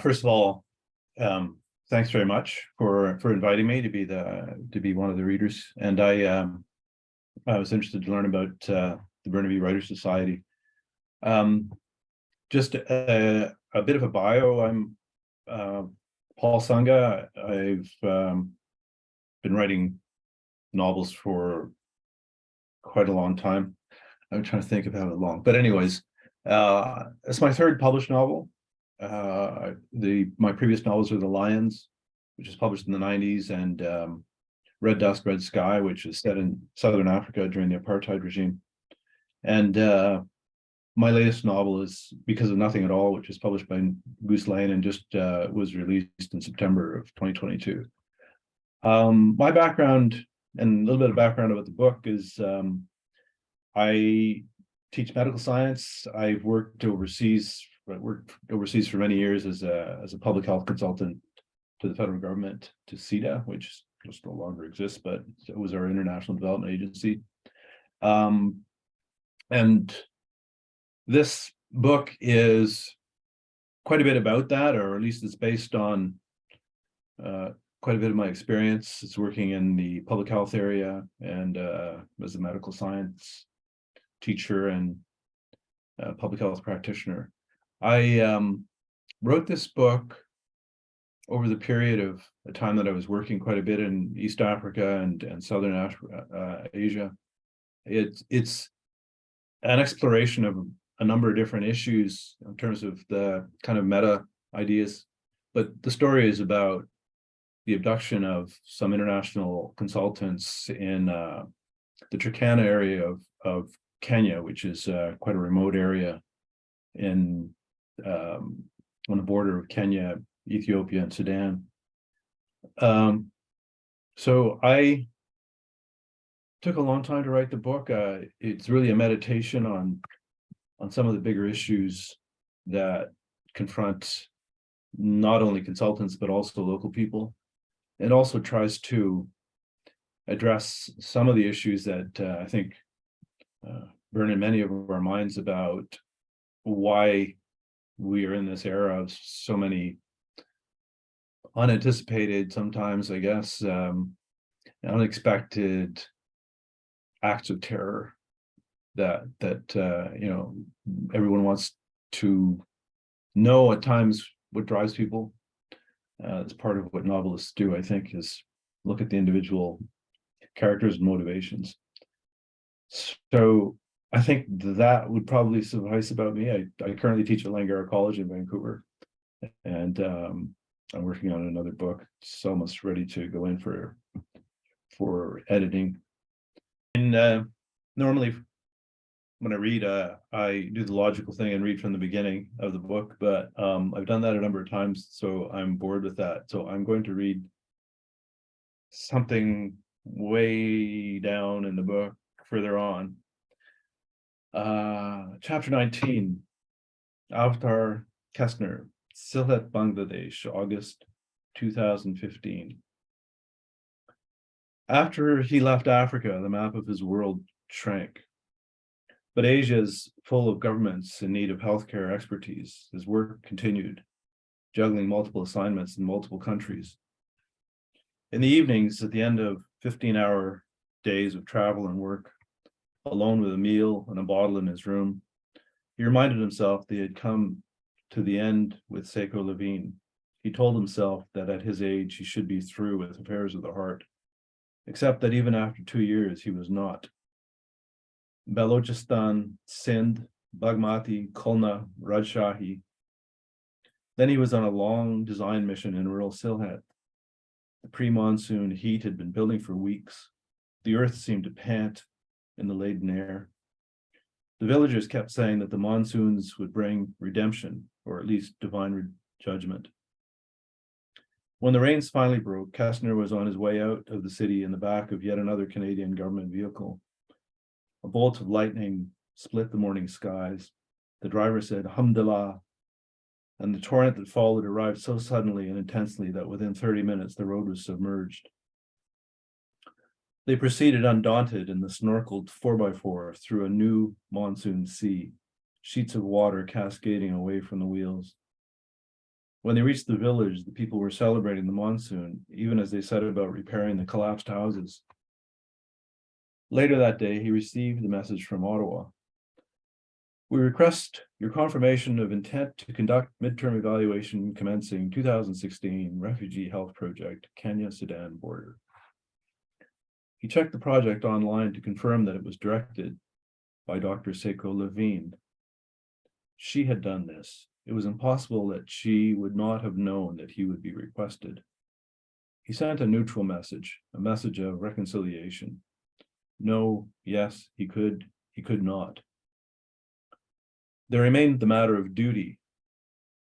First of all, thanks very much for inviting me to be one of the readers. And I was interested to learn about the Burnaby Writers Society. Just a bit of a bio. I'm Paul Sunga. I've been writing novels for quite a long time. I'm trying to think of how long, but anyways, it's my third published novel. My previous novels are The Lions, which was published in the 90s, and Red Dust, Red Sky, which is set in Southern Africa during the apartheid regime. And my latest novel is Because of Nothing at All, which was published by Goose Lane and just was released in September of 2022. My background and a little bit of background about the book is I teach medical science. I've worked overseas for many years as a public health consultant to the federal government, to CEDA, which just no longer exists, but it was our international development agency. And this book is quite a bit about that, or at least it's based on quite a bit of my experience. It's working in the public health area and as a medical science teacher and public health practitioner. I wrote this book over the period of a time that I was working quite a bit in East Africa and Southern Asia. It's an exploration of a number of different issues in terms of the kind of meta ideas, but the story is about the abduction of some international consultants in the Turkana area of Kenya, which is quite a remote area on the border of Kenya, Ethiopia, and Sudan. So I took a long time to write the book. It's really a meditation on some of the bigger issues that confront not only consultants, but also local people, and also tries to address some of the issues that I think burn in many of our minds about why we are in this era of so many unanticipated, sometimes, I guess, unexpected acts of terror that everyone wants to know at times what drives people. It's part of what novelists do, I think, is look at the individual characters and motivations. So I think that would probably suffice about me. I currently teach at Langara College in Vancouver, and I'm working on another book. It's almost ready to go in for editing. And normally when I read, I do the logical thing and read from the beginning of the book, but I've done that a number of times, so I'm bored with that. So I'm going to read something way down in the book further on. Chapter 19, Avtar Kestner, Sylhet, Bangladesh, August 2015. After he left Africa, the map of his world shrank. But Asia is full of governments in need of healthcare expertise. His work continued, juggling multiple assignments in multiple countries. In the evenings, at the end of 15-hour days of travel and work, alone with a meal and a bottle in his room, he reminded himself that he had come to the end with Seiko Levine. He told himself that at his age, he should be through with affairs of the heart, except that even after 2 years, he was not. Balochistan, Sindh, Bagmati, Khulna, Rajshahi. Then he was on a long design mission in rural Sylhet. The pre-monsoon heat had been building for weeks. The earth seemed to pant in the laden air. The villagers kept saying that the monsoons would bring redemption, or at least divine judgment. When the rains finally broke, Kestner was on his way out of the city in the back of yet another Canadian government vehicle. A bolt of lightning split the morning skies. The driver said, "Alhamdulillah," and the torrent that followed arrived so suddenly and intensely that within 30 minutes the road was submerged. They proceeded undaunted in the snorkeled 4x4 through a new monsoon sea, sheets of water cascading away from the wheels. When they reached the village, the people were celebrating the monsoon, even as they set about repairing the collapsed houses. Later that day, he received the message from Ottawa. We request your confirmation of intent to conduct midterm evaluation commencing 2016 Refugee Health Project, Kenya-Sudan border. He checked the project online to confirm that it was directed by Dr. Seiko Levine. She had done this. It was impossible that she would not have known that he would be requested. He sent a neutral message, a message of reconciliation. No, yes, he could not. There remained the matter of duty,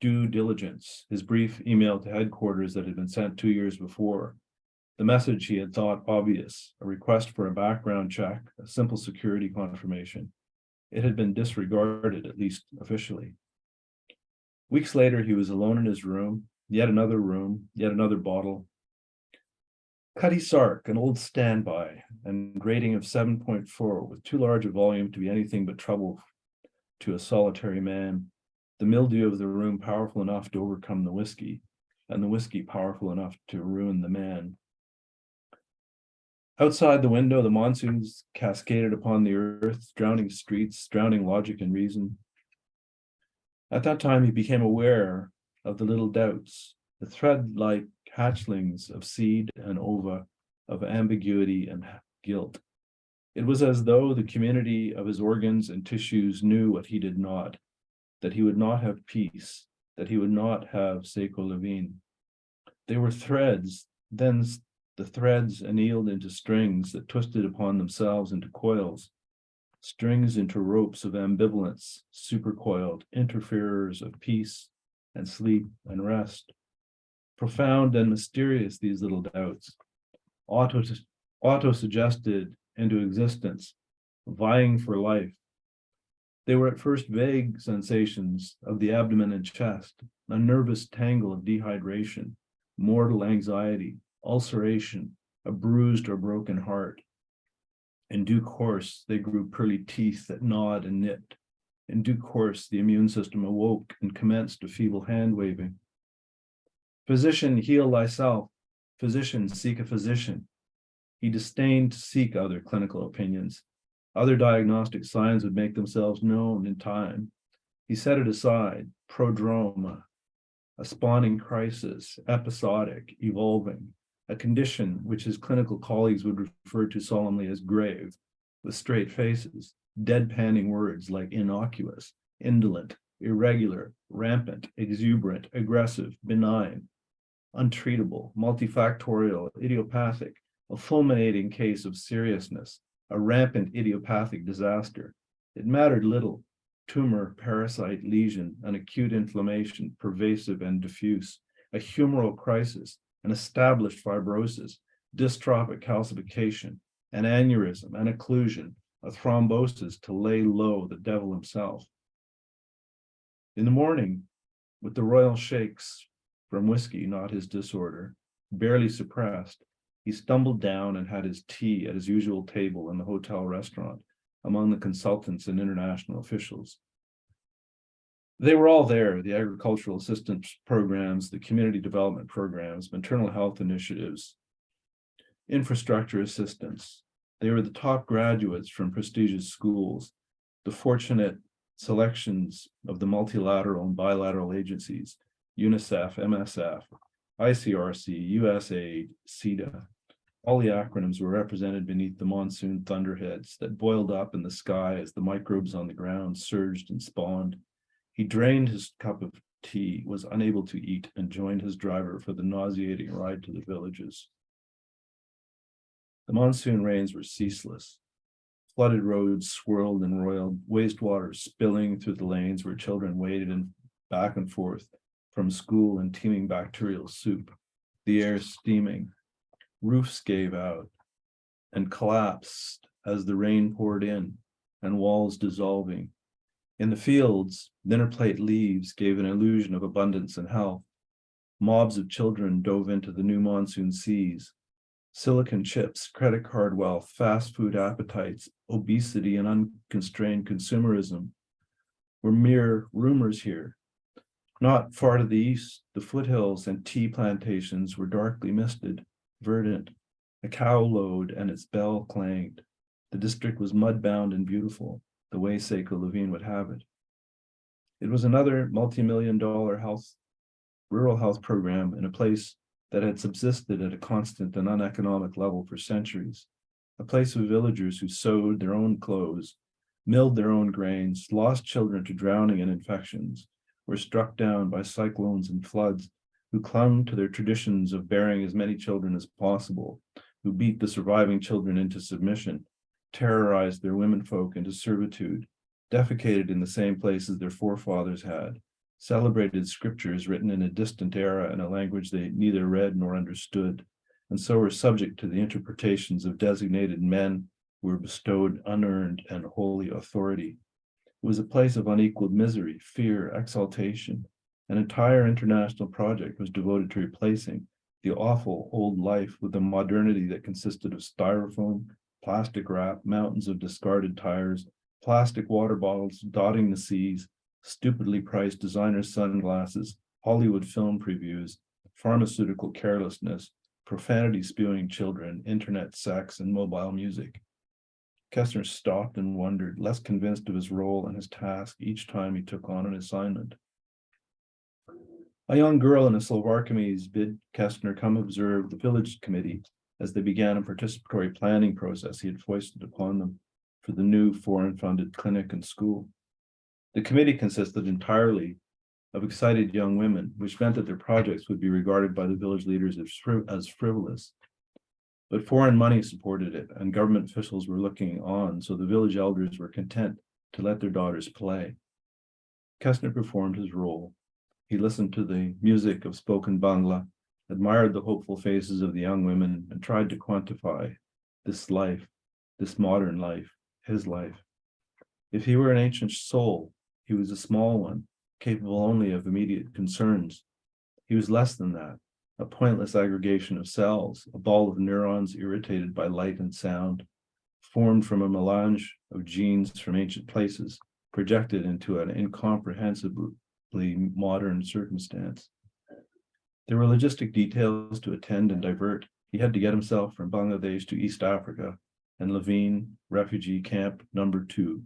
due diligence, his brief email to headquarters that had been sent 2 years before, the message he had thought obvious, a request for a background check, a simple security confirmation. It had been disregarded, at least officially. Weeks later, he was alone in his room, yet another bottle. Cutty Sark, an old standby, and grading of 7.4 with too large a volume to be anything but trouble to a solitary man. The mildew of the room powerful enough to overcome the whiskey, and the whiskey powerful enough to ruin the man. Outside the window, the monsoons cascaded upon the earth, drowning streets, drowning logic and reason. At that time, he became aware of the little doubts, the thread-like hatchlings of seed and ova, of ambiguity and guilt. It was as though the community of his organs and tissues knew what he did not, that he would not have peace, that he would not have Seiko Levine. They were threads, then the threads annealed into strings that twisted upon themselves into coils, strings into ropes of ambivalence, supercoiled, interferers of peace and sleep and rest. Profound and mysterious, these little doubts, auto-suggested into existence, vying for life. They were at first vague sensations of the abdomen and chest, a nervous tangle of dehydration, mortal anxiety, ulceration, a bruised or broken heart. In due course, they grew pearly teeth that gnawed and nipped. In due course, the immune system awoke and commenced a feeble hand-waving. Physician, heal thyself. Physician, seek a physician. He disdained to seek other clinical opinions. Other diagnostic signs would make themselves known in time. He set it aside, prodrome, a spawning crisis, episodic, evolving, a condition which his clinical colleagues would refer to solemnly as grave, with straight faces, deadpanning words like innocuous, indolent, irregular, rampant, exuberant, aggressive, benign, untreatable, multifactorial, idiopathic, a fulminating case of seriousness, a rampant idiopathic disaster. It mattered little. Tumor, parasite, lesion, an acute inflammation, pervasive and diffuse, a humoral crisis, an established fibrosis, dystrophic calcification, an aneurysm, an occlusion, a thrombosis to lay low the devil himself. In the morning, with the royal shakes from whiskey, not his disorder, barely suppressed, he stumbled down and had his tea at his usual table in the hotel restaurant among the consultants and international officials. They were all there, the agricultural assistance programs, the community development programs, maternal health initiatives, infrastructure assistance. They were the top graduates from prestigious schools, the fortunate selections of the multilateral and bilateral agencies, UNICEF, MSF, ICRC, USAID, CEDA. All the acronyms were represented beneath the monsoon thunderheads that boiled up in the sky as the microbes on the ground surged and spawned. He drained his cup of tea, was unable to eat, and joined his driver for the nauseating ride to the villages. The monsoon rains were ceaseless. Flooded roads swirled and roiled, wastewater spilling through the lanes where children waded in back and forth from school in teeming bacterial soup, the air steaming. Roofs gave out and collapsed as the rain poured in, and walls dissolving. In the fields, dinner plate leaves gave an illusion of abundance and health. Mobs of children dove into the new monsoon seas. Silicon chips, credit card wealth, fast food appetites, obesity, and unconstrained consumerism were mere rumors here. Not far to the east, the foothills and tea plantations were darkly misted, verdant. A cow lowed and its bell clanged. The district was mud-bound and beautiful, the way Seiko Levine would have it. It was another multi-million-dollar rural health program in a place that had subsisted at a constant and uneconomic level for centuries, a place of villagers who sewed their own clothes, milled their own grains, lost children to drowning and infections, were struck down by cyclones and floods, who clung to their traditions of bearing as many children as possible, who beat the surviving children into submission, terrorized their womenfolk into servitude, defecated in the same places their forefathers had, celebrated scriptures written in a distant era in a language they neither read nor understood, and so were subject to the interpretations of designated men who were bestowed unearned and holy authority. It was a place of unequaled misery, fear, exaltation. An entire international project was devoted to replacing the awful old life with a modernity that consisted of styrofoam, plastic wrap, mountains of discarded tires, plastic water bottles dotting the seas, stupidly priced designer sunglasses, Hollywood film previews, pharmaceutical carelessness, profanity spewing children, internet sex, and mobile music. Kessner stopped and wondered, less convinced of his role and his task each time he took on an assignment. A young girl in a Slovarkamise bid Kessner come observe the village committee as they began a participatory planning process he had foisted upon them for the new foreign-funded clinic and school. The committee consisted entirely of excited young women, which meant that their projects would be regarded by the village leaders as frivolous. But foreign money supported it, and government officials were looking on, so the village elders were content to let their daughters play. Kessner performed his role. He listened to the music of spoken Bangla, admired the hopeful faces of the young women, and tried to quantify this life, this modern life, his life. If he were an ancient soul, he was a small one, capable only of immediate concerns. He was less than that, a pointless aggregation of cells, a ball of neurons irritated by light and sound, formed from a melange of genes from ancient places, projected into an incomprehensibly modern circumstance. There were logistic details to attend and divert. He had to get himself from Bangladesh to East Africa and Levine refugee camp number 2.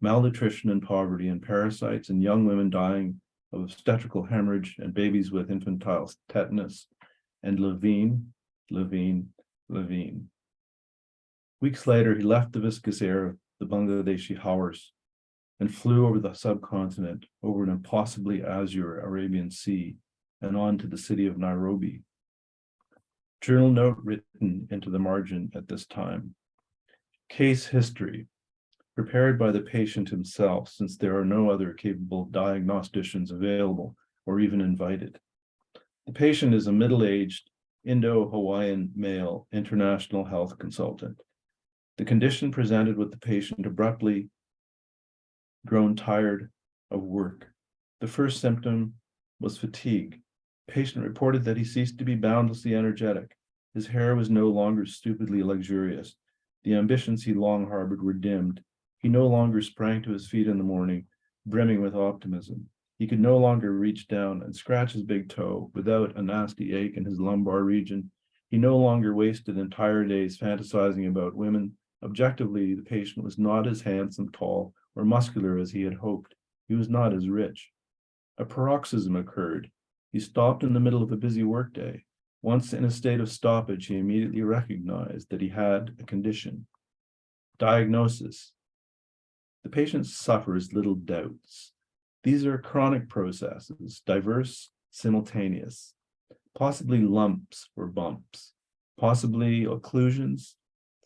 Malnutrition and poverty and parasites and young women dying of obstetrical hemorrhage and babies with infantile tetanus, and Levine. Weeks later, he left the viscous air of the Bangladeshi Howars and flew over the subcontinent, over an impossibly azure Arabian Sea, and on to the city of Nairobi. Journal note written into the margin at this time. Case history, prepared by the patient himself, since there are no other capable diagnosticians available or even invited. The patient is a middle-aged Indo-Hawaiian male international health consultant. The condition presented with the patient abruptly grown tired of work. The first symptom was fatigue. The patient reported that he ceased to be boundlessly energetic. His hair was no longer stupidly luxurious. The ambitions he long harbored were dimmed. He no longer sprang to his feet in the morning, brimming with optimism. He could no longer reach down and scratch his big toe without a nasty ache in his lumbar region. He no longer wasted entire days fantasizing about women. Objectively, the patient was not as handsome, tall, or muscular as he had hoped. He was not as rich. A paroxysm occurred. He stopped in the middle of a busy workday. Once in a state of stoppage, he immediately recognized that he had a condition. Diagnosis. The patient suffers little doubts. These are chronic processes, diverse, simultaneous, possibly lumps or bumps, possibly occlusions,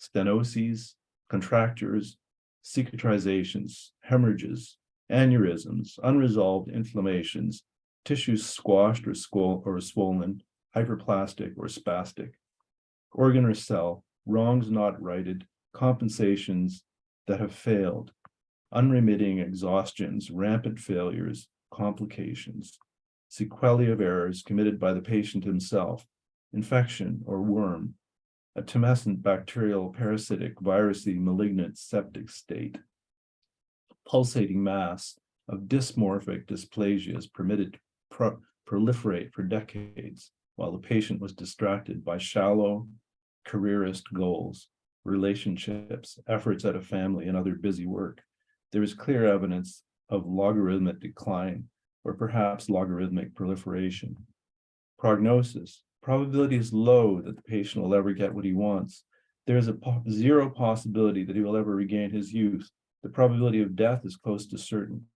stenoses, contractures, cicatrizations, hemorrhages, aneurysms, unresolved inflammations, tissues squashed or swollen, hyperplastic or spastic, organ or cell, wrongs not righted, compensations that have failed, unremitting exhaustions, rampant failures, complications, sequelae of errors committed by the patient himself, infection or worm, a tumescent bacterial, parasitic, virusy, malignant, septic state, pulsating mass, of dysmorphic dysplasias permitted to proliferate for decades, while the patient was distracted by shallow careerist goals, relationships, efforts at a family, and other busy work. There is clear evidence of logarithmic decline, or perhaps logarithmic proliferation. Prognosis. Probability is low that the patient will ever get what he wants. There is a zero possibility that he will ever regain his youth. The probability of death is close to certain.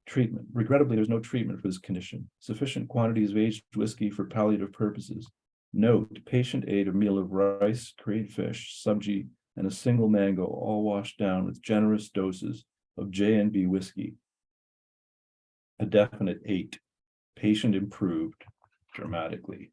Treatment. Regrettably, there's no treatment for this condition. Sufficient quantities of aged whiskey for palliative purposes. Note, patient ate a meal of rice, crayfish, subji, and a single mango, all washed down with generous doses of J&B whiskey. A definite 8. Patient improved dramatically.